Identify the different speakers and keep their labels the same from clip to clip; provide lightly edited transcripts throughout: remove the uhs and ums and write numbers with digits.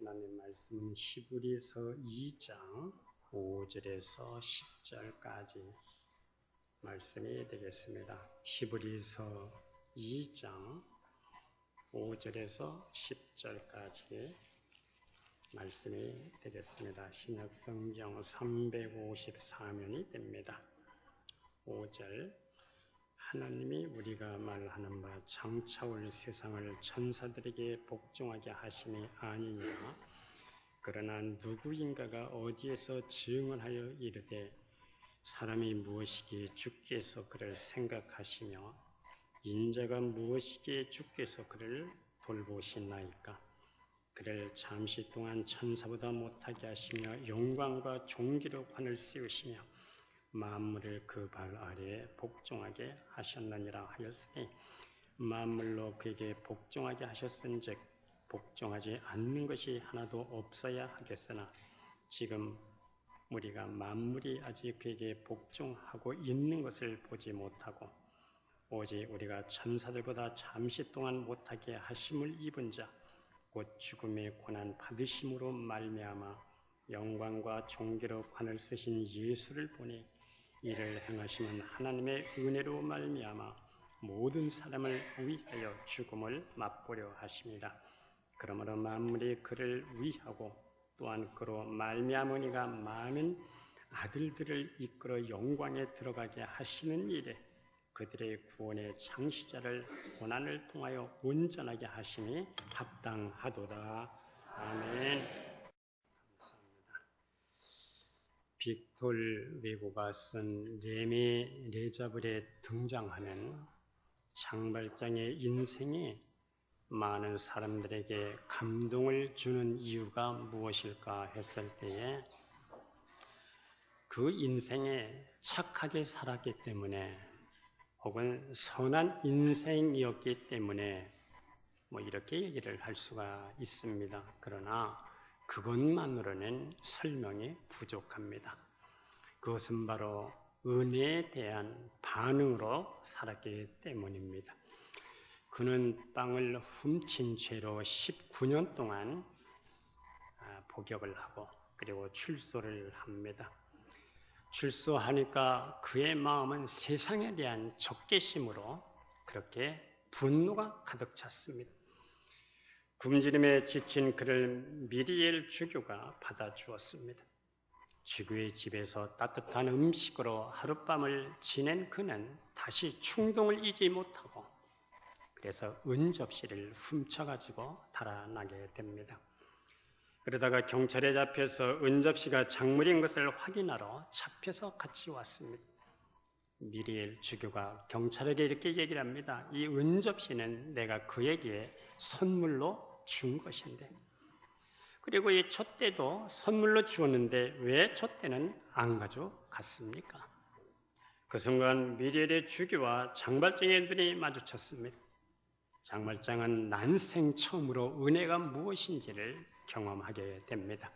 Speaker 1: 하나님 말씀은 히브리서 2장 5절에서 10절까지 말씀이 되겠습니다. 히브리서 2장 5절에서 10절까지 말씀이 되겠습니다. 신약성경 354면이 됩니다. 5절 하나님이 우리가 말하는 바 장차 올 세상을 천사들에게 복종하게 하심이 아니니라. 그러나 누구인가가 어디에서 증언하여 이르되 사람이 무엇이기에 주께서 그를 생각하시며 인자가 무엇이기에 주께서 그를 돌보시나이까. 그를 잠시 동안 천사보다 못하게 하시며 영광과 존귀로 관을 씌우시며 만물을 그 발 아래에 복종하게 하셨느니라 하였으니 만물로 그에게 복종하게 하셨은즉 복종하지 않는 것이 하나도 없어야 하겠으나 지금 우리가 만물이 아직 그에게 복종하고 있는 것을 보지 못하고 오직 우리가 천사들보다 잠시 동안 못하게 하심을 입은 자 곧 죽음의 고난 받으심으로 말미암아 영광과 존귀로 관을 쓰신 예수를 보니 이를 행하시는 하나님의 은혜로 말미암아 모든 사람을 위하여 죽음을 맛보려 하심이라. 그러므로 만물이 그를 위하고 또한 그로 말미암으니가 많은 아들들을 이끌어 영광에 들어가게 하시는 일에 그들의 구원의 창시자를 고난을 통하여 온전하게 하심이 합당하도다. 아멘. 빅톨 외고가 쓴 레미 레자블에 등장하는 장발장의 인생이 많은 사람들에게 감동을 주는 이유가 무엇일까 했을 때에 그 인생에 착하게 살았기 때문에 혹은 선한 인생이었기 때문에 이렇게 얘기를 할 수가 있습니다. 그러나 그것만으로는 설명이 부족합니다. 그것은 바로 은혜에 대한 반응으로 살았기 때문입니다. 그는 땅을 훔친 죄로 19년 동안 복역을 하고 그리고 출소를 합니다. 출소하니까 그의 마음은 세상에 대한 적개심으로 그렇게 분노가 가득 찼습니다. 굶주림에 지친 그를 미리엘 주교가 받아주었습니다. 주교의 집에서 따뜻한 음식으로 하룻밤을 지낸 그는 다시 충동을 잊지 못하고 그래서 은접시를 훔쳐가지고 달아나게 됩니다. 그러다가 경찰에 잡혀서 은접시가 작물인 것을 확인하러 잡혀서 같이 왔습니다. 미리엘 주교가 경찰에게 이렇게 얘기를 합니다. 이 은접시는 내가 그에게 선물로 준 것인데 그리고 이 촛대도 선물로 주었는데 왜 촛대는 안 가져갔습니까? 그 순간 미리엘의 주교와 장발장의 눈이 마주쳤습니다. 장발장은 난생 처음으로 은혜가 무엇인지를 경험하게 됩니다.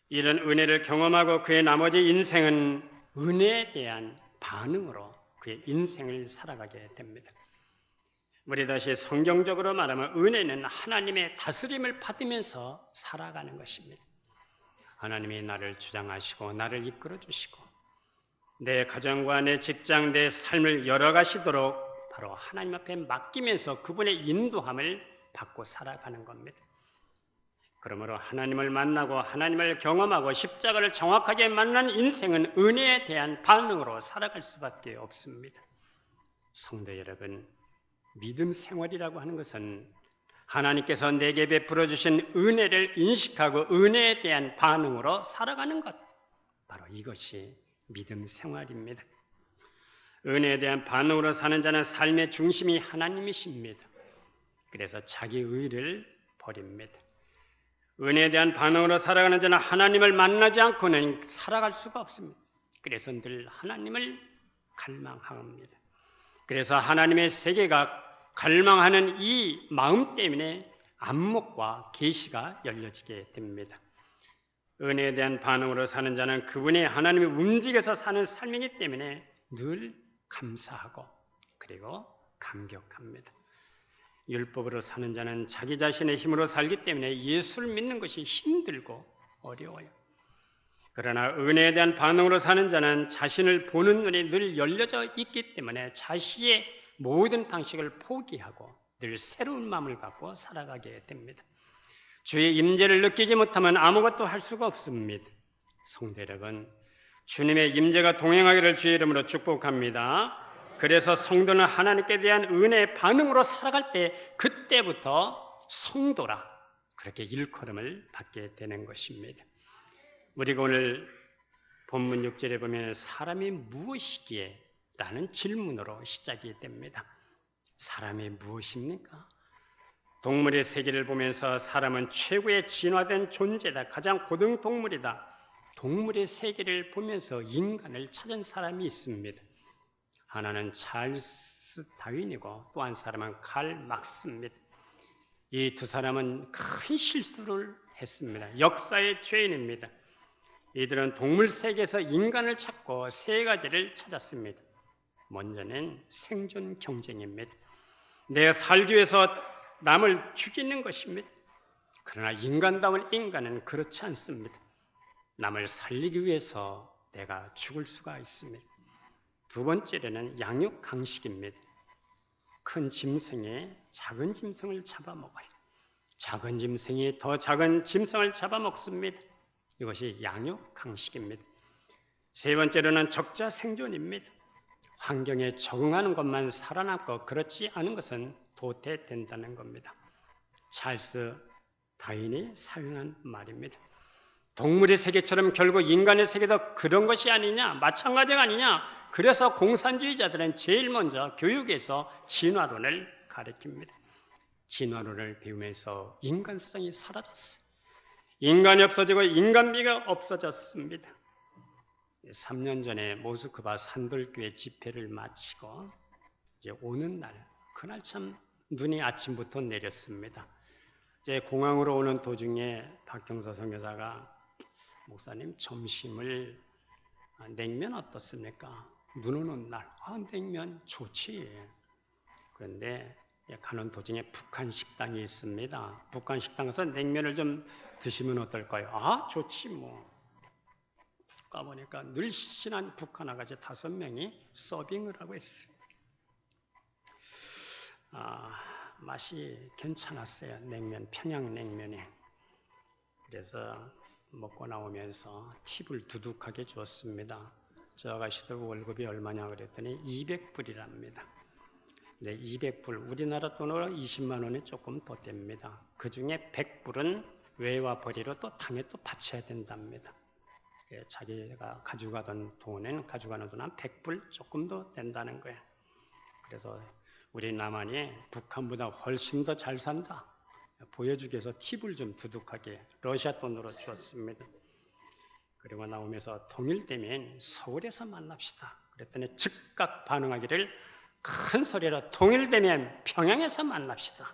Speaker 1: 이런 은혜를 경험하고 그의 나머지 인생은 은혜에 대한 반응으로 그의 인생을 살아가게 됩니다. 우리 다시 성경적으로 말하면 은혜는 하나님의 다스림을 받으면서 살아가는 것입니다. 하나님이 나를 주장하시고 나를 이끌어 주시고 내 가정과 내 직장, 내 삶을 열어가시도록 바로 하나님 앞에 맡기면서 그분의 인도함을 받고 살아가는 겁니다. 그러므로 하나님을 만나고 하나님을 경험하고 십자가를 정확하게 만난 인생은 은혜에 대한 반응으로 살아갈 수밖에 없습니다. 성도 여러분, 믿음 생활이라고 하는 것은 하나님께서 내게 베풀어 주신 은혜를 인식하고 은혜에 대한 반응으로 살아가는 것, 바로 이것이 믿음 생활입니다. 은혜에 대한 반응으로 사는 자는 삶의 중심이 하나님이십니다. 그래서 자기 의를 버립니다. 은혜에 대한 반응으로 살아가는 자는 하나님을 만나지 않고는 살아갈 수가 없습니다. 그래서 늘 하나님을 갈망합니다. 그래서 하나님의 세계가 갈망하는 이 마음 때문에 안목과 계시가 열려지게 됩니다. 은혜에 대한 반응으로 사는 자는 그분이 하나님이 움직여서 사는 삶이기 때문에 늘 감사하고 그리고 감격합니다. 율법으로 사는 자는 자기 자신의 힘으로 살기 때문에 예수를 믿는 것이 힘들고 어려워요. 그러나 은혜에 대한 반응으로 사는 자는 자신을 보는 눈이 늘 열려져 있기 때문에 자신의 모든 방식을 포기하고 늘 새로운 마음을 갖고 살아가게 됩니다. 주의 임재를 느끼지 못하면 아무것도 할 수가 없습니다. 성도 여러분, 주님의 임재가 동행하기를 주의 이름으로 축복합니다. 그래서 성도는 하나님께 대한 은혜의 반응으로 살아갈 때 그때부터 성도라 그렇게 일컬음을 받게 되는 것입니다. 우리가 오늘 본문 6절에 보면 사람이 무엇이기에? 라는 질문으로 시작이 됩니다. 사람이 무엇입니까? 동물의 세계를 보면서 사람은 최고의 진화된 존재다. 가장 고등 동물이다. 동물의 세계를 보면서 인간을 찾은 사람이 있습니다. 하나는 찰스 다윈이고 또 한 사람은 칼 막스입니다. 이 두 사람은 큰 실수를 했습니다. 역사의 죄인입니다. 이들은 동물 세계에서 인간을 찾고 세 가지를 찾았습니다. 먼저는 생존 경쟁입니다. 내가 살기 위해서 남을 죽이는 것입니다. 그러나 인간다운 인간은 그렇지 않습니다. 남을 살리기 위해서 내가 죽을 수가 있습니다. 두 번째로는 양육 강식입니다. 큰 짐승이 작은 짐승을 잡아먹어요. 작은 짐승이 더 작은 짐승을 잡아먹습니다. 이것이 양육 강식입니다. 세 번째로는 적자 생존입니다. 환경에 적응하는 것만 살아남고 그렇지 않은 것은 도태된다는 겁니다. 찰스 다윈이 사용한 말입니다. 동물의 세계처럼 결국 인간의 세계도 그런 것이 아니냐, 마찬가지가 아니냐. 그래서 공산주의자들은 제일 먼저 교육에서 진화론을 가르칩니다. 진화론을 배우면서 인간 수성이 사라졌어요. 인간이 없어지고 인간미가 없어졌습니다. 3년 전에 모스크바 산돌교회 집회를 마치고 이제 오는 날, 그날 참 눈이 아침부터 내렸습니다. 이제 공항으로 오는 도중에 박경서 선교사가 목사님 점심을 냉면 어떻습니까? 눈 오는 날, 냉면 좋지. 그런데 가는 도중에 북한 식당이 있습니다. 북한 식당 가서 냉면을 좀 드시면 어떨까요? 좋지 뭐. 가보니까 늘씬한 북한 아가씨 5명이 서빙을 하고 있어요. 맛이 괜찮았어요. 냉면, 평양냉면이. 그래서 먹고 나오면서 팁을 두둑하게 줬습니다. 저 아가씨들 월급이 얼마냐 그랬더니 200불이랍니다. 네, 200불, 우리나라 돈으로 20만 원이 조금 더 됩니다. 그 중에 100불은 외화 벌이로 또 당에 또 바쳐야 된답니다. 자기가 가져가던 돈은 가져가는 돈 한 100불 조금 더 된다는 거예요. 그래서 우리 남한이 북한보다 훨씬 더 잘 산다. 보여주기 위해서 팁을 좀 두둑하게 러시아 돈으로 주었습니다. 그리고 나오면서 통일되면 서울에서 만납시다. 그랬더니 즉각 반응하기를 큰 소리로 통일되면 평양에서 만납시다.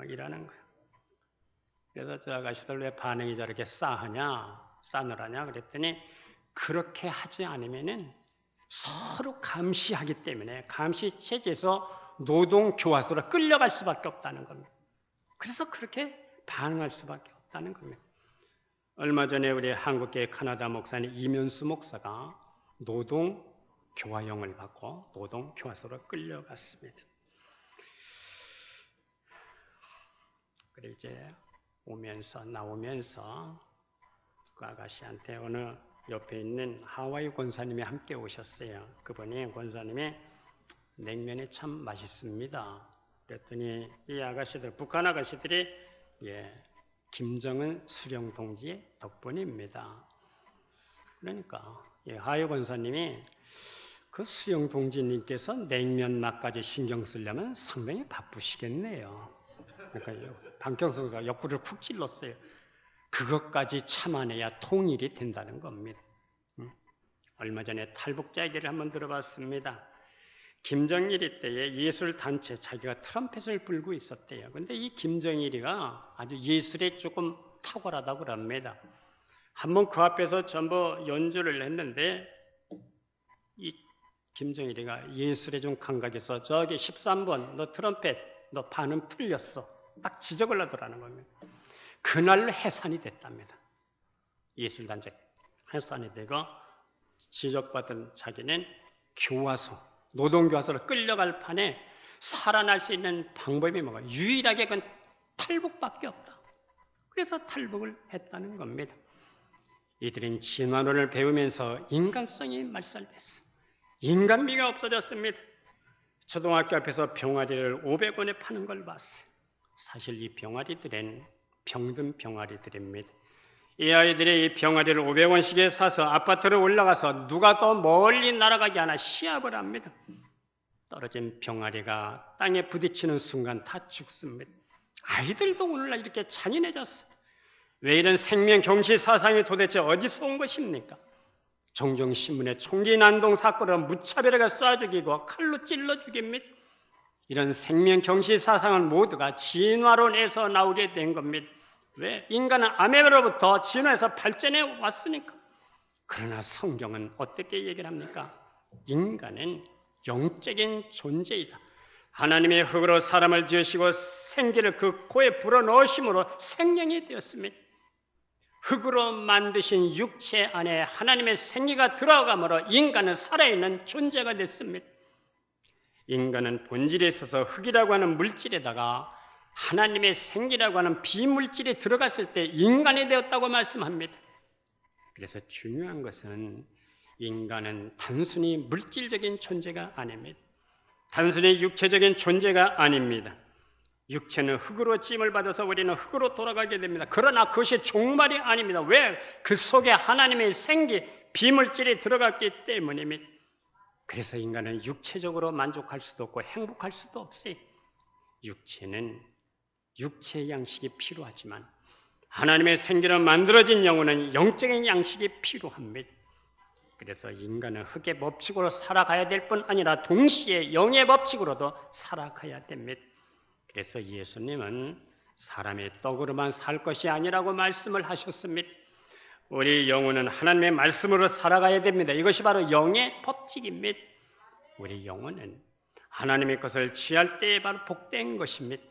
Speaker 1: 이라는 거예요. 그래서 저 아가씨들 왜 반응이 저렇게 싸늘하냐 그랬더니 그렇게 하지 않으면은 서로 감시하기 때문에 감시 체제에서 노동 교화소로 끌려갈 수밖에 없다는 겁니다. 그래서 그렇게 반응할 수밖에 없다는 겁니다. 얼마 전에 우리 한국계 카나다 목사님 이면수 목사가 노동 교화형을 받고 노동 교화소로 끌려갔습니다. 그래 이제 나오면서 그 아가씨한테 어느 옆에 있는 하와이 권사님이 함께 오셨어요. 그분이 권사님이 냉면이 참 맛있습니다. 그랬더니 이 아가씨들, 북한 아가씨들이 김정은 수령 동지의 덕분입니다. 그러니까 하와이 권사님이 그 수령 동지님께서 냉면 맛까지 신경 쓰려면 상당히 바쁘시겠네요. 그러니까 박경서가 옆구리를 쿡 찔렀어요. 그것까지 참아내야 통일이 된다는 겁니다. 얼마 전에 탈북자 얘기를 한번 들어봤습니다. 김정일이 때에 예술단체 자기가 트럼펫을 불고 있었대요. 그런데 이 김정일이가 아주 예술에 조금 탁월하다고 합니다. 한번 그 앞에서 전부 연주를 했는데 이 김정일이가 예술에 좀 감각해서 저기 13번 너 트럼펫 너 반은 풀렸어. 딱 지적을 하더라는 겁니다. 그날로 해산이 됐답니다. 예술단체 해산이 되고 지적받은 자기는 교화소, 노동교화소로 끌려갈 판에 살아날 수 있는 방법이 뭐가? 유일하게 그건 탈북밖에 없다. 그래서 탈북을 했다는 겁니다. 이들은 진화론을 배우면서 인간성이 말살됐어. 인간미가 없어졌습니다. 초등학교 앞에서 병아리를 500원에 파는 걸 봤어요. 사실 이 병아리들은 병든 병아리들입니다. 이 아이들이 이 병아리를 500원씩에 사서 아파트로 올라가서 누가 더 멀리 날아가게 하나 시합을 합니다. 떨어진 병아리가 땅에 부딪히는 순간 다 죽습니다. 아이들도 오늘날 이렇게 잔인해졌어요. 왜 이런 생명 경시 사상이 도대체 어디서 온 것입니까? 종종 신문에 총기 난동 사건으로 무차별하게 쏴 죽이고 칼로 찔러 죽입니다. 이런 생명 경시 사상은 모두가 진화론에서 나오게 된 겁니다. 왜? 인간은 아메바로부터 진화해서 발전해 왔으니까. 그러나 성경은 어떻게 얘기를 합니까? 인간은 영적인 존재이다. 하나님의 흙으로 사람을 지으시고 생기를 그 코에 불어넣으심으로 생명이 되었습니다. 흙으로 만드신 육체 안에 하나님의 생기가 들어감으로 인간은 살아있는 존재가 됐습니다. 인간은 본질에 있어서 흙이라고 하는 물질에다가 하나님의 생기라고 하는 비물질이 들어갔을 때 인간이 되었다고 말씀합니다. 그래서 중요한 것은 인간은 단순히 물질적인 존재가 아닙니다. 단순히 육체적인 존재가 아닙니다. 육체는 흙으로 찜을 받아서 우리는 흙으로 돌아가게 됩니다. 그러나 그것이 종말이 아닙니다. 왜? 그 속에 하나님의 생기, 비물질이 들어갔기 때문입니다. 그래서 인간은 육체적으로 만족할 수도 없고 행복할 수도 없어요. 육체는 육체의 양식이 필요하지만 하나님의 생기로 만들어진 영혼은 영적인 양식이 필요합니다. 그래서 인간은 흙의 법칙으로 살아가야 될 뿐 아니라 동시에 영의 법칙으로도 살아가야 됩니다. 그래서 예수님은 사람의 떡으로만 살 것이 아니라고 말씀을 하셨습니다. 우리 영혼은 하나님의 말씀으로 살아가야 됩니다. 이것이 바로 영의 법칙입니다. 우리 영혼은 하나님의 것을 취할 때에 바로 복된 것입니다.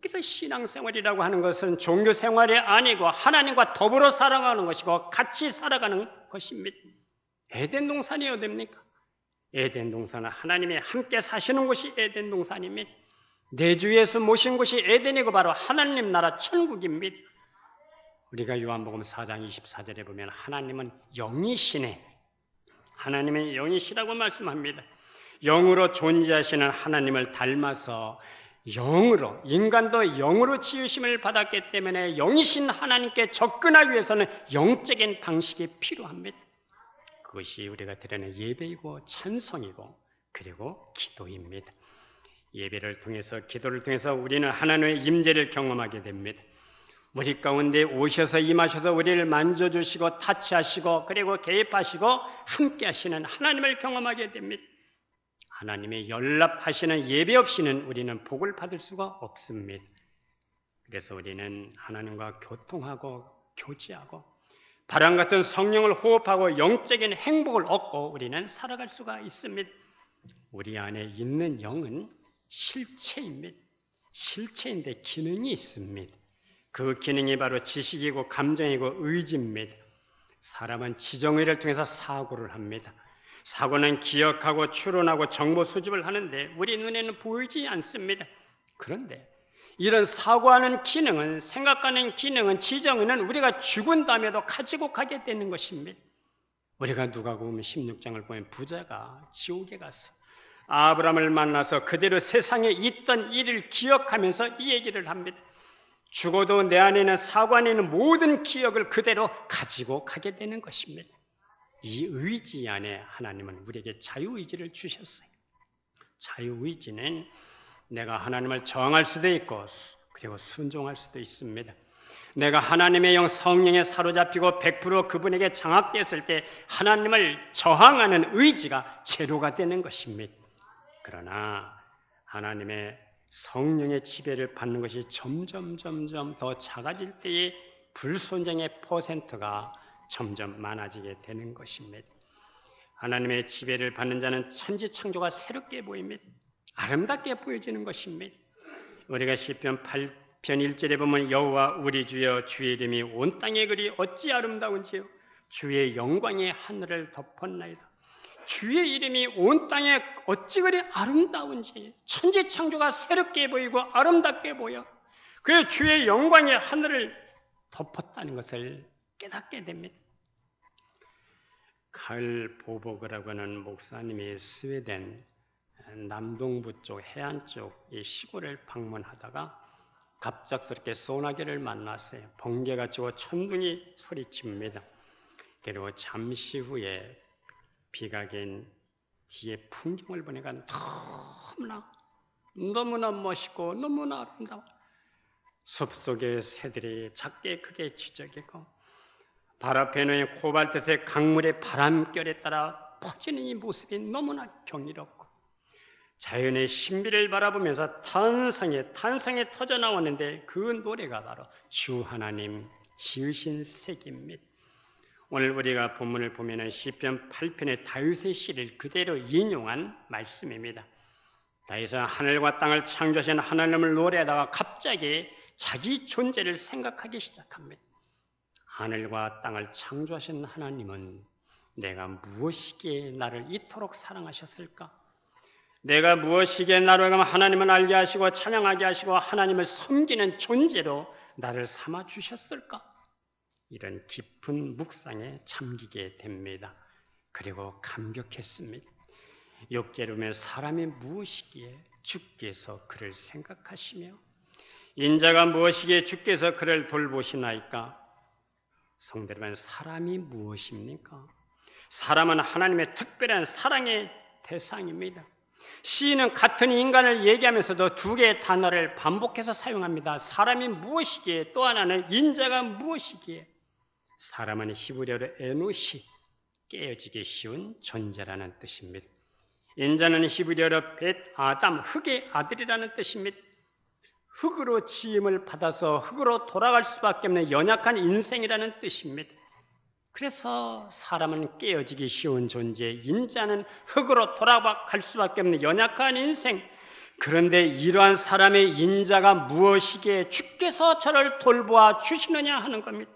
Speaker 1: 그래서 신앙생활이라고 하는 것은 종교생활이 아니고 하나님과 더불어 살아가는 것이고 같이 살아가는 것입니다. 에덴 동산이 어딥니까? 에덴 동산은 하나님이 함께 사시는 곳이 에덴 동산입니다. 내 주 예수 모신 곳이 에덴이고 바로 하나님 나라 천국입니다. 우리가 요한복음 4장 24절에 보면 하나님은 영이시네. 하나님의 영이시라고 말씀합니다. 영으로 존재하시는 하나님을 닮아서 영으로, 인간도 영으로 지으심을 받았기 때문에 영이신 하나님께 접근하기 위해서는 영적인 방식이 필요합니다. 그것이 우리가 드리는 예배이고 찬송이고 그리고 기도입니다. 예배를 통해서 기도를 통해서 우리는 하나님의 임재를 경험하게 됩니다. 우리 가운데 오셔서 임하셔서 우리를 만져주시고 타치하시고 그리고 개입하시고 함께 하시는 하나님을 경험하게 됩니다. 하나님의 연락하시는 예배 없이는 우리는 복을 받을 수가 없습니다. 그래서 우리는 하나님과 교통하고 교제하고 바람 같은 성령을 호흡하고 영적인 행복을 얻고 우리는 살아갈 수가 있습니다. 우리 안에 있는 영은 실체입니다. 실체인데 기능이 있습니다. 그 기능이 바로 지식이고 감정이고 의지입니다. 사람은 지정의를 통해서 사고를 합니다. 사고는 기억하고 추론하고 정보 수집을 하는데 우리 눈에는 보이지 않습니다. 그런데 이런 사고하는 기능은, 생각하는 기능은, 지정의는 우리가 죽은 다음에도 가지고 가게 되는 것입니다. 우리가 누가복음 16장을 보면 부자가 지옥에 가서 아브라함을 만나서 그대로 세상에 있던 일을 기억하면서 이 얘기를 합니다. 죽어도 내 안에 있는 사고 안에 있는 모든 기억을 그대로 가지고 가게 되는 것입니다. 이 의지 안에 하나님은 우리에게 자유의지를 주셨어요. 자유의지는 내가 하나님을 저항할 수도 있고 그리고 순종할 수도 있습니다. 내가 하나님의 영 성령에 사로잡히고 100% 그분에게 장악되었을 때 하나님을 저항하는 의지가 제로가 되는 것입니다. 그러나 하나님의 성령의 지배를 받는 것이 점점 더 작아질 때에 불순종의 퍼센트가 점점 많아지게 되는 것입니다. 하나님의 지배를 받는 자는 천지창조가 새롭게 보입니다. 아름답게 보여지는 것입니다. 우리가 시편 8편 1절에 보면 여호와 우리 주여 주의 이름이 온 땅에 그리 어찌 아름다운지요. 주의 영광이 하늘을 덮었나이다. 주의 이름이 온 땅에 어찌 그리 아름다운지 천지창조가 새롭게 보이고 아름답게 보여 그 주의 영광이 하늘을 덮었다는 것을 깨닫게 됩니다. 칼 보버그라고 하는 목사님이 스웨덴 남동부 쪽 해안 쪽 이 시골을 방문하다가 갑작스럽게 소나기를 만났어요. 번개가 치고 천둥이 소리칩니다. 그리고 잠시 후에 비가 갠 뒤에 풍경을 보니까 너무나 멋있고 너무나 아름다워. 숲속의 새들이 작게 크게 지저귀고 발 앞에 놓인 코발트색 강물의 바람결에 따라 퍼지는 이 모습이 너무나 경이롭고 자연의 신비를 바라보면서 탄성에 터져나왔는데 그 노래가 바로 주 하나님 지으신 색입니다. 오늘 우리가 본문을 보면 시편 8편의 다윗의 시를 그대로 인용한 말씀입니다. 다윗은 하늘과 땅을 창조하신 하나님을 노래하다가 갑자기 자기 존재를 생각하기 시작합니다. 하늘과 땅을 창조하신 하나님은 내가 무엇이기에 나를 이토록 사랑하셨을까? 내가 무엇이기에 나로 하여금 하나님을 알게 하시고 찬양하게 하시고 하나님을 섬기는 존재로 나를 삼아주셨을까? 이런 깊은 묵상에 잠기게 됩니다. 그리고 감격했습니다. 6절에 보면 사람이 무엇이기에 주께서 그를 생각하시며 인자가 무엇이기에 주께서 그를 돌보시나이까? 성도 여러분, 사람이 무엇입니까? 사람은 하나님의 특별한 사랑의 대상입니다. 시인은 같은 인간을 얘기하면서도 두 개의 단어를 반복해서 사용합니다. 사람이 무엇이기에 또 하나는 인자가 무엇이기에. 사람은 히브리어로 에노시, 깨어지기 쉬운 존재라는 뜻입니다. 인자는 히브리어로 벳 아담, 흙의 아들이라는 뜻입니다. 흙으로 지음을 받아서 흙으로 돌아갈 수밖에 없는 연약한 인생이라는 뜻입니다. 그래서 사람은 깨어지기 쉬운 존재, 인자는 흙으로 돌아갈 수밖에 없는 연약한 인생. 그런데 이러한 사람의 인자가 무엇이기에 주께서 저를 돌보아 주시느냐 하는 겁니다.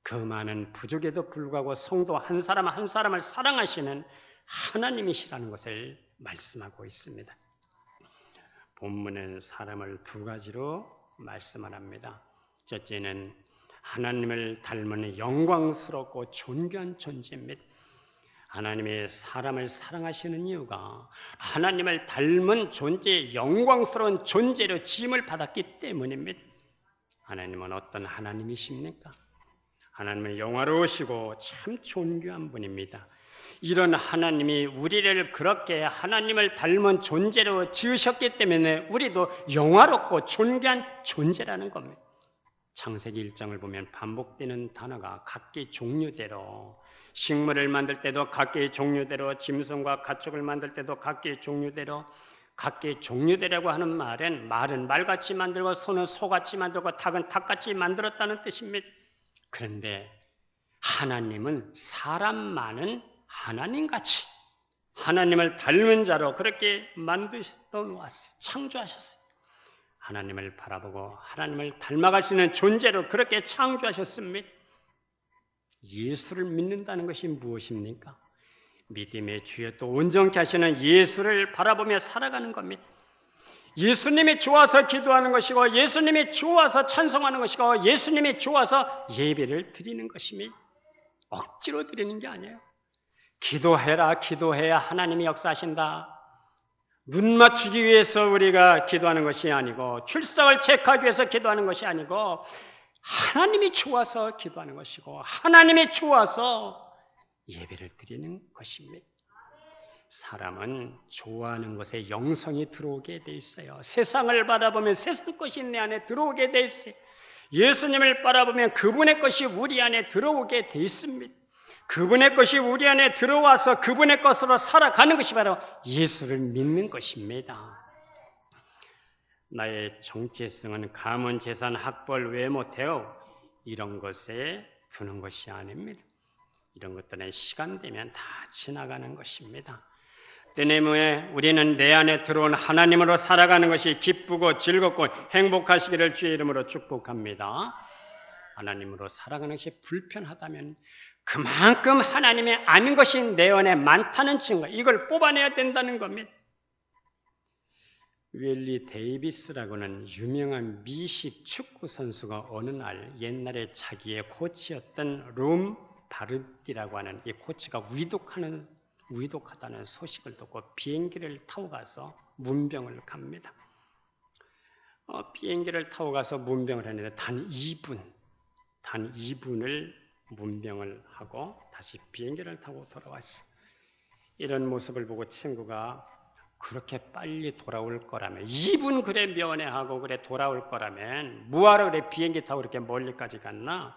Speaker 1: 그 많은 부족에도 불구하고 성도 한 사람 한 사람을 사랑하시는 하나님이시라는 것을 말씀하고 있습니다. 본문은 사람을 두 가지로 말씀을 합니다. 첫째는 하나님을 닮은 영광스럽고 존귀한 존재입니다. 하나님의 사람을 사랑하시는 이유가 하나님을 닮은 존재, 영광스러운 존재로 지음을 받았기 때문입니다. 하나님은 어떤 하나님이십니까? 하나님은 영화로우시고 참 존귀한 분입니다. 이런 하나님이 우리를 그렇게 하나님을 닮은 존재로 지으셨기 때문에 우리도 영화롭고 존귀한 존재라는 겁니다. 창세기 1장을 보면 반복되는 단어가 각기 종류대로, 식물을 만들 때도 각기 종류대로, 짐승과 가축을 만들 때도 각기 종류대로, 각기 종류대라고 하는 말은 말같이 만들고 소는 소같이 만들고 닭은 닭같이 만들었다는 뜻입니다. 그런데 하나님은 사람만은 하나님같이 하나님을 닮은 자로 그렇게 만드셔 놓았어요. 창조하셨어요. 하나님을 바라보고 하나님을 닮아갈 수 있는 존재로 그렇게 창조하셨습니다. 예수를 믿는다는 것이 무엇입니까? 믿음의 주여 또 온전케 하시는 예수를 바라보며 살아가는 겁니다. 예수님이 좋아서 기도하는 것이고 예수님이 좋아서 찬송하는 것이고 예수님이 좋아서 예배를 드리는 것입니다. 억지로 드리는 게 아니에요. 기도해라, 기도해야 하나님이 역사하신다. 눈 맞추기 위해서 우리가 기도하는 것이 아니고 출석을 체크하기 위해서 기도하는 것이 아니고 하나님이 좋아서 기도하는 것이고 하나님이 좋아서 예배를 드리는 것입니다. 사람은 좋아하는 것에 영성이 들어오게 돼 있어요. 세상을 바라보면 세상 것이 내 안에 들어오게 돼 있어요. 예수님을 바라보면 그분의 것이 우리 안에 들어오게 돼 있습니다. 그분의 것이 우리 안에 들어와서 그분의 것으로 살아가는 것이 바로 예수를 믿는 것입니다. 나의 정체성은 가문, 재산, 학벌, 외모, 대우 이런 것에 두는 것이 아닙니다. 이런 것들은 시간 되면 다 지나가는 것입니다. 때문에 우리는 내 안에 들어온 하나님으로 살아가는 것이 기쁘고 즐겁고 행복하시기를 주의 이름으로 축복합니다. 하나님으로 살아가는 것이 불편하다면 그만큼 하나님의 아닌 것이 내 안에 많다는 증거, 이걸 뽑아내야 된다는 겁니다. 웰리 데이비스라고는 유명한 미식 축구 선수가 어느 날 옛날에 자기의 코치였던 롬 바르디라고 하는 이 코치가 위독하다는 소식을 듣고 비행기를 타고 가서 문병을 갑니다. 비행기를 타고 가서 문병을 했는데 단 2분을 문병을 하고 다시 비행기를 타고 돌아왔어요. 이런 모습을 보고 친구가 그렇게 빨리 돌아올 거라면 2분 그래 면회하고 그래 돌아올 거라면 뭐하러 그래 비행기 타고 그렇게 멀리까지 갔나?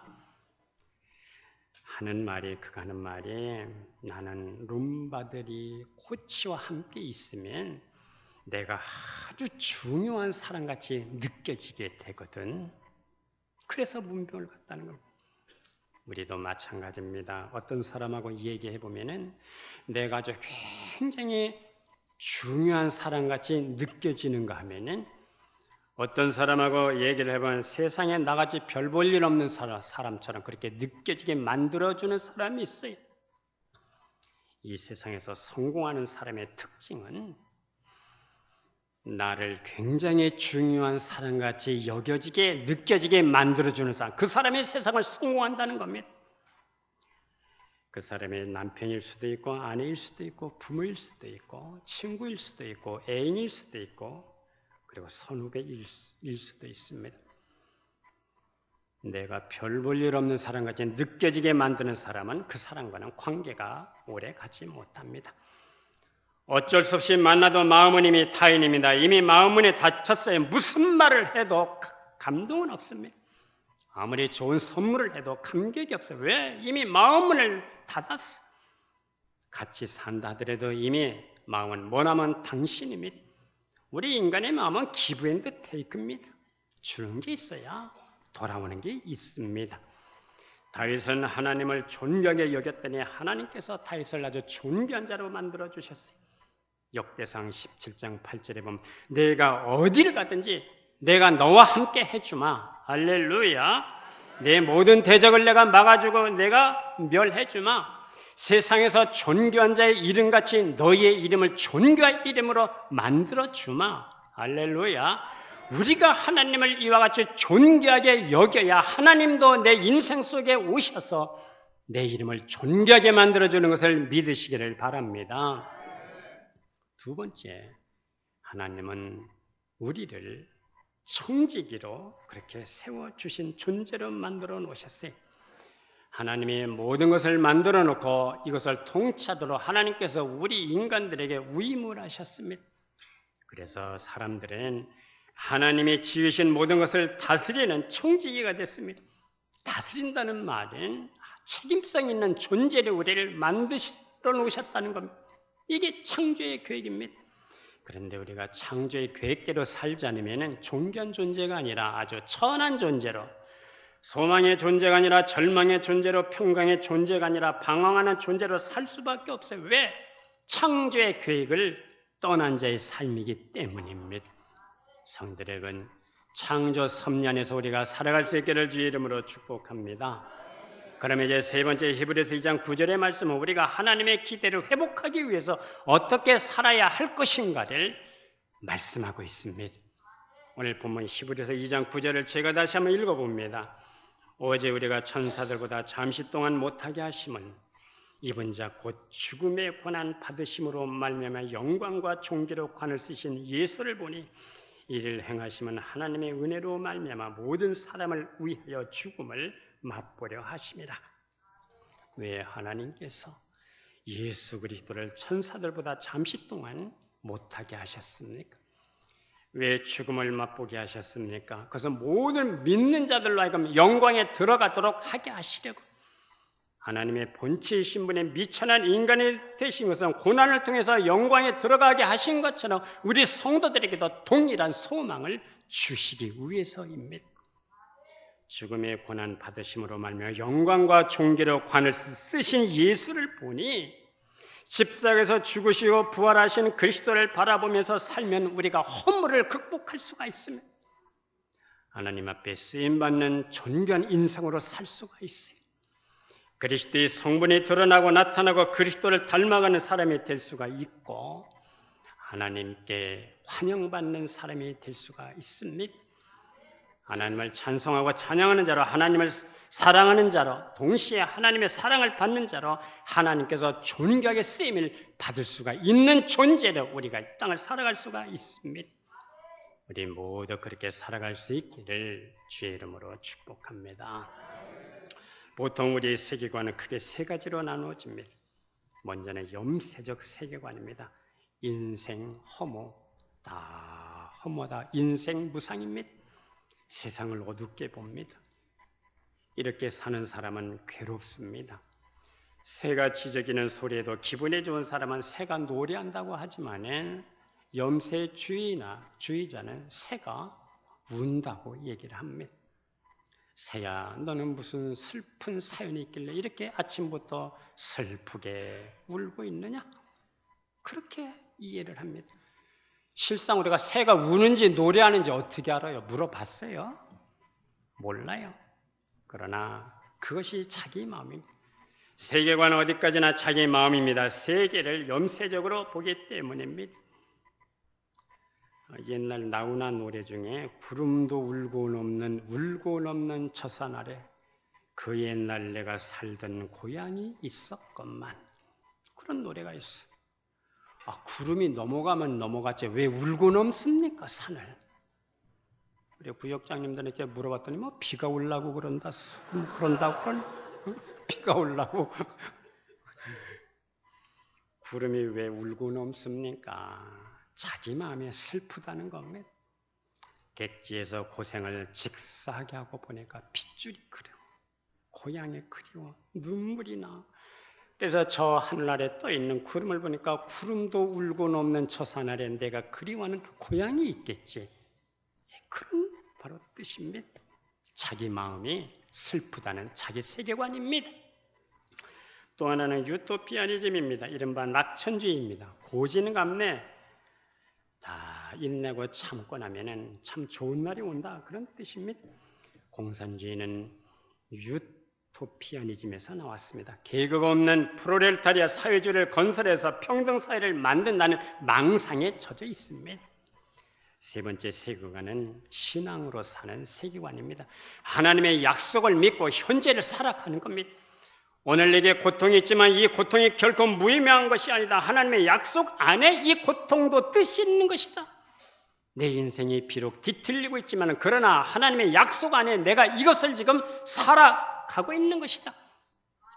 Speaker 1: 그가 하는 말이 나는 룸바들이 코치와 함께 있으면 내가 아주 중요한 사람같이 느껴지게 되거든. 그래서 문병을 갔다는 겁니다. 우리도 마찬가지입니다. 어떤 사람하고 얘기해보면 내가 아주 굉장히 중요한 사람같이 느껴지는가 하면은 어떤 사람하고 얘기를 해보면 세상에 나같이 별 볼 일 없는 사람처럼 그렇게 느껴지게 만들어주는 사람이 있어요. 이 세상에서 성공하는 사람의 특징은 나를 굉장히 중요한 사람같이 여겨지게 느껴지게 만들어주는 사람, 그 사람이 세상을 성공한다는 겁니다. 그 사람이 남편일 수도 있고 아내일 수도 있고 부모일 수도 있고 친구일 수도 있고 애인일 수도 있고 그리고 선후배일 수도 있습니다. 내가 별 볼 일 없는 사람같이 느껴지게 만드는 사람은 그 사람과는 관계가 오래 가지 못합니다. 어쩔 수 없이 만나도 마음은 이미 타인입니다. 이미 마음문이 닫혔어요. 무슨 말을 해도 감동은 없습니다. 아무리 좋은 선물을 해도 감격이 없어요. 왜? 이미 마음문을 닫았어. 같이 산다 하더라도 이미 마음은 뭐냐면 당신입니다. 우리 인간의 마음은 기브 앤드 테이크입니다. 주는 게 있어야 돌아오는 게 있습니다. 다윗은 하나님을 존귀하게 여겼더니 하나님께서 다윗을 아주 존귀한 자로 만들어 주셨어요. 역대상 17장 8절에 보면 내가 어디를 가든지 내가 너와 함께 해주마. 할렐루야. 내 모든 대적을 내가 막아주고 내가 멸해주마. 세상에서 존귀한 자의 이름같이 너희의 이름을 존귀한 이름으로 만들어주마. 할렐루야. 우리가 하나님을 이와 같이 존귀하게 여겨야 하나님도 내 인생 속에 오셔서 내 이름을 존귀하게 만들어주는 것을 믿으시기를 바랍니다. 두 번째, 하나님은 우리를 청지기로 그렇게 세워주신 존재로 만들어 놓으셨어요. 하나님이 모든 것을 만들어 놓고 이것을 통치하도록 하나님께서 우리 인간들에게 위임을 하셨습니다. 그래서 사람들은 하나님이 지으신 모든 것을 다스리는 청지기가 됐습니다. 다스린다는 말은 책임성 있는 존재로 우리를 만들어 놓으셨다는 겁니다. 이게 창조의 계획입니다. 그런데 우리가 창조의 계획대로 살지 않으면 존귀한 존재가 아니라 아주 천한 존재로, 소망의 존재가 아니라 절망의 존재로, 평강의 존재가 아니라 방황하는 존재로 살 수밖에 없어요. 왜? 창조의 계획을 떠난 자의 삶이기 때문입니다. 성도 여러분, 창조 섭리안에서 우리가 살아갈 수 있기를 주의 이름으로 축복합니다. 그러면 이제 세 번째 히브리서 2장 9절의 말씀은 우리가 하나님의 기대를 회복하기 위해서 어떻게 살아야 할 것인가를 말씀하고 있습니다. 오늘 본문 히브리서 2장 9절을 제가 다시 한번 읽어봅니다. 어제 우리가 천사들보다 잠시 동안 못하게 하심은 입은 자 곧 죽음의 고난 받으심으로 말미암아 영광과 존귀로 관을 쓰신 예수를 보니 이를 행하심은 하나님의 은혜로 말미암아 모든 사람을 위하여 죽음을 맛보려 하심이라. 왜 하나님께서 예수 그리스도를 천사들보다 잠시 동안 못하게 하셨습니까? 왜 죽음을 맛보게 하셨습니까? 그것은 모든 믿는 자들로 하여금 영광에 들어가도록 하게 하시려고. 하나님의 본체이신 분의 미천한 인간이 되신 것은 고난을 통해서 영광에 들어가게 하신 것처럼 우리 성도들에게도 동일한 소망을 주시기 위해서입니다. 죽음의 고난 받으심으로 말미암아 영광과 존귀로 관을 쓰신 예수를 보니 십자가에서 죽으시고 부활하신 그리스도를 바라보면서 살면 우리가 허물을 극복할 수가 있습니다. 하나님 앞에 쓰임받는 존귀한 인생으로 살 수가 있어요. 그리스도의 성분이 드러나고 나타나고 그리스도를 닮아가는 사람이 될 수가 있고 하나님께 환영받는 사람이 될 수가 있습니다. 하나님을 찬송하고 찬양하는 자로, 하나님을 사랑하는 자로, 동시에 하나님의 사랑을 받는 자로 하나님께서 존귀하게 쓰임을 받을 수가 있는 존재로 우리가 이 땅을 살아갈 수가 있습니다. 우리 모두 그렇게 살아갈 수 있기를 주의 이름으로 축복합니다. 보통 우리의 세계관은 크게 세 가지로 나누어집니다. 먼저는 염세적 세계관입니다. 인생 허무, 다 허무하다. 인생 무상입니다. 세상을 어둡게 봅니다. 이렇게 사는 사람은 괴롭습니다. 새가 지저귀는 소리에도 기분이 좋은 사람은 새가 노래한다고 하지만 염세 주의자는 새가 운다고 얘기를 합니다. 새야, 너는 무슨 슬픈 사연이 있길래 이렇게 아침부터 슬프게 울고 있느냐? 그렇게 이해를 합니다. 실상 우리가 새가 우는지 노래하는지 어떻게 알아요? 물어봤어요? 몰라요. 그러나 그것이 자기 마음입니다. 세계관은 어디까지나 자기 마음입니다. 세계를 염세적으로 보기 때문입니다. 옛날 나훈아 노래 중에 구름도 울고 넘는 처산 아래 그 옛날 내가 살던 고향이 있었건만, 그런 노래가 있어요. 구름이 넘어가면 넘어갔지 왜 울고 넘습니까, 산을? 우리 구역장님들에게 물어봤더니 비가 올라고 그런다고 비가 올라고 구름이 왜 울고 넘습니까? 자기 마음에 슬프다는 겁니다. 객지에서 고생을 직사하게 하고 보니까 핏줄이 그리워, 고향이 그리워, 눈물이 나. 그래서 저 하늘 아래 떠 있는 구름을 보니까 구름도 울고 넘는 저 산 아래 내가 그리워하는 그 고향이 있겠지. 그런 바로 뜻입니다. 자기 마음이 슬프다는 자기 세계관입니다. 또 하나는 유토피아니즘입니다. 이른바 낙천주의입니다. 고진감래, 다 인내고 참고 나면은 참 좋은 날이 온다, 그런 뜻입니다. 공산주의는 유토피아니즘에서 나왔습니다. 계급 없는 프로레타리아 사회주의를 건설해서 평등사회를 만든다는 망상에 젖어 있습니다. 세 번째 세계관은 신앙으로 사는 세계관입니다. 하나님의 약속을 믿고 현재를 살아가는 겁니다. 오늘 내게 고통이 있지만 이 고통이 결코 무의미한 것이 아니다. 하나님의 약속 안에 이 고통도 뜻이 있는 것이다. 내 인생이 비록 뒤틀리고 있지만 그러나 하나님의 약속 안에 내가 이것을 지금 살아가고 있는 것이다.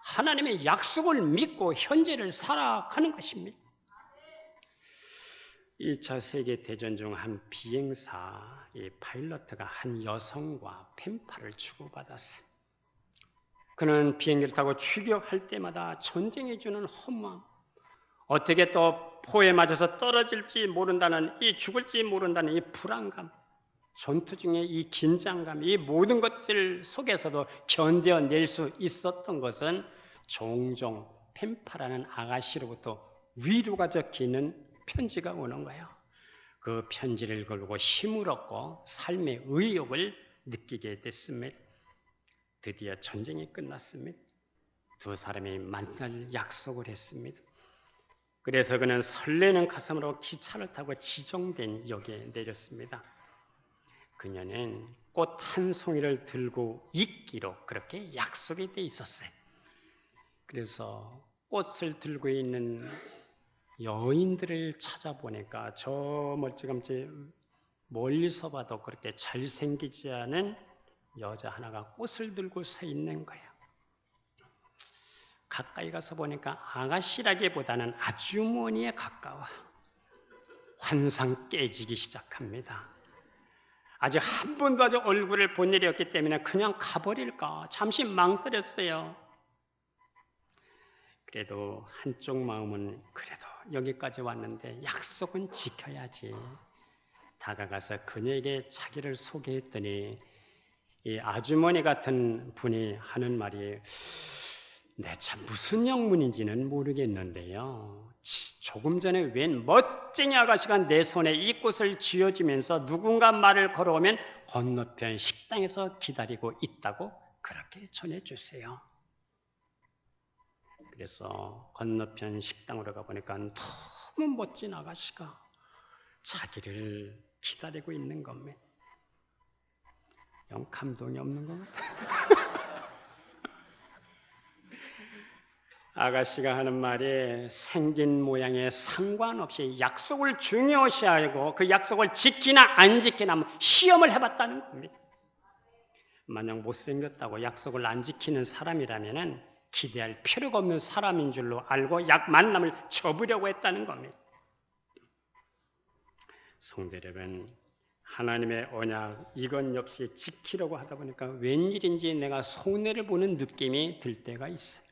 Speaker 1: 하나님의 약속을 믿고 현재를 살아가는 것입니다. 2차 세계대전 중 한 비행사, 이 파일럿가 한 여성과 펜팔을 주고받았어요. 그는 비행기를 타고 출격할 때마다 전쟁이 주는 허무함, 어떻게 또 포에 맞아서 떨어질지 모른다는 이 죽을지 모른다는 이 불안감, 전투 중에 이 긴장감, 이 모든 것들 속에서도 견뎌낼 수 있었던 것은 종종 펜파라는 아가씨로부터 위로가 적혀있는 편지가 오는 거예요. 그 편지를 걸고 힘을 얻고 삶의 의욕을 느끼게 됐습니다. 드디어 전쟁이 끝났습니다. 두 사람이 만날 약속을 했습니다. 그래서 그는 설레는 가슴으로 기차를 타고 지정된 역에 내렸습니다. 그녀는 꽃 한 송이를 들고 있기로 그렇게 약속이 돼 있었어요. 그래서 꽃을 들고 있는 여인들을 찾아보니까 저 멀찌감치 멀리서 봐도 그렇게 잘생기지 않은 여자 하나가 꽃을 들고 서 있는 거예요. 가까이 가서 보니까 아가씨라기보다는 아주머니에 가까워. 환상 깨지기 시작합니다. 아직 한 번도 아주 얼굴을 본 일이 없기 때문에 그냥 가버릴까 잠시 망설였어요. 그래도 한쪽 마음은 그래도 여기까지 왔는데 약속은 지켜야지. 다가가서 그녀에게 자기를 소개했더니 이 아주머니 같은 분이 하는 말이, 내 참 무슨 영문인지는 모르겠는데요. 조금 전에 웬 멋쟁이 아가씨가 내 손에 이 꽃을 쥐어주면서 누군가 말을 걸어오면 건너편 식당에서 기다리고 있다고 그렇게 전해주세요. 그래서 건너편 식당으로 가보니까 너무 멋진 아가씨가 자기를 기다리고 있는 겁니다. 영 감동이 없는 것 같아요. 아가씨가 하는 말이 생긴 모양에 상관없이 약속을 중요시하고 그 약속을 지키나 안 지키나 시험을 해봤다는 겁니다. 만약 못생겼다고 약속을 안 지키는 사람이라면 기대할 필요가 없는 사람인 줄로 알고 만남을 접으려고 했다는 겁니다. 성도 여러분, 하나님의 언약 이건 역시 지키려고 하다 보니까 웬일인지 내가 손해를 보는 느낌이 들 때가 있어요.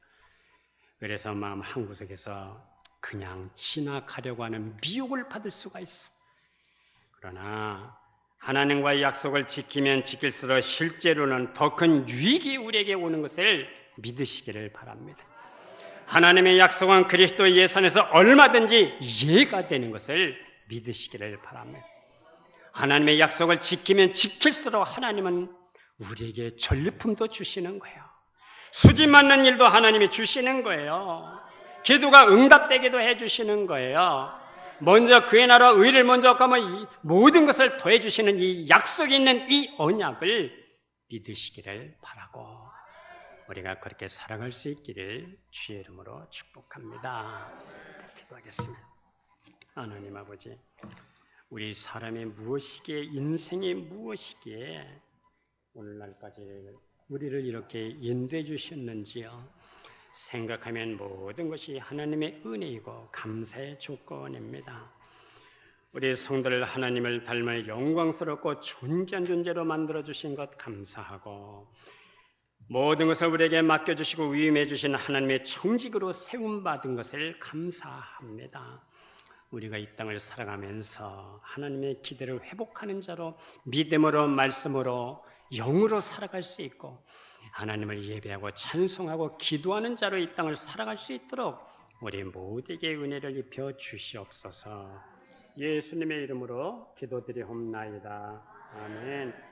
Speaker 1: 그래서 마음 한구석에서 그냥 지나가려고 하는 미혹을 받을 수가 있어. 그러나 하나님과의 약속을 지키면 지킬수록 실제로는 더 큰 유익이 우리에게 오는 것을 믿으시기를 바랍니다. 하나님의 약속은 그리스도 예수 안에서 얼마든지 이해가 되는 것을 믿으시기를 바랍니다. 하나님의 약속을 지키면 지킬수록 하나님은 우리에게 전리품도 주시는 거예요. 수지 맞는 일도 하나님이 주시는 거예요. 기도가 응답되기도 해주시는 거예요. 먼저 그의 나라 의를 먼저 가면 모든 것을 더해주시는 이 약속이 있는 이 언약을 믿으시기를 바라고 우리가 그렇게 살아갈 수 있기를 주의 이름으로 축복합니다. 기도하겠습니다. 하나님 아버지, 우리 사람의 무엇이기에 인생이 무엇이기에 오늘날까지 우리를 이렇게 인도해 주셨는지요. 생각하면 모든 것이 하나님의 은혜이고 감사의 조건입니다. 우리 성도를 하나님을 닮아 영광스럽고 존귀한 존재로 만들어주신 것 감사하고 모든 것을 우리에게 맡겨주시고 위임해 주신 하나님의 청직으로 세움받은 것을 감사합니다. 우리가 이 땅을 살아가면서 하나님의 기대를 회복하는 자로 믿음으로 말씀으로 영으로 살아갈 수 있고 하나님을 예배하고 찬송하고 기도하는 자로 이 땅을 살아갈 수 있도록 우리 모두에게 은혜를 입혀 주시옵소서. 예수님의 이름으로 기도드리옵나이다. 아멘.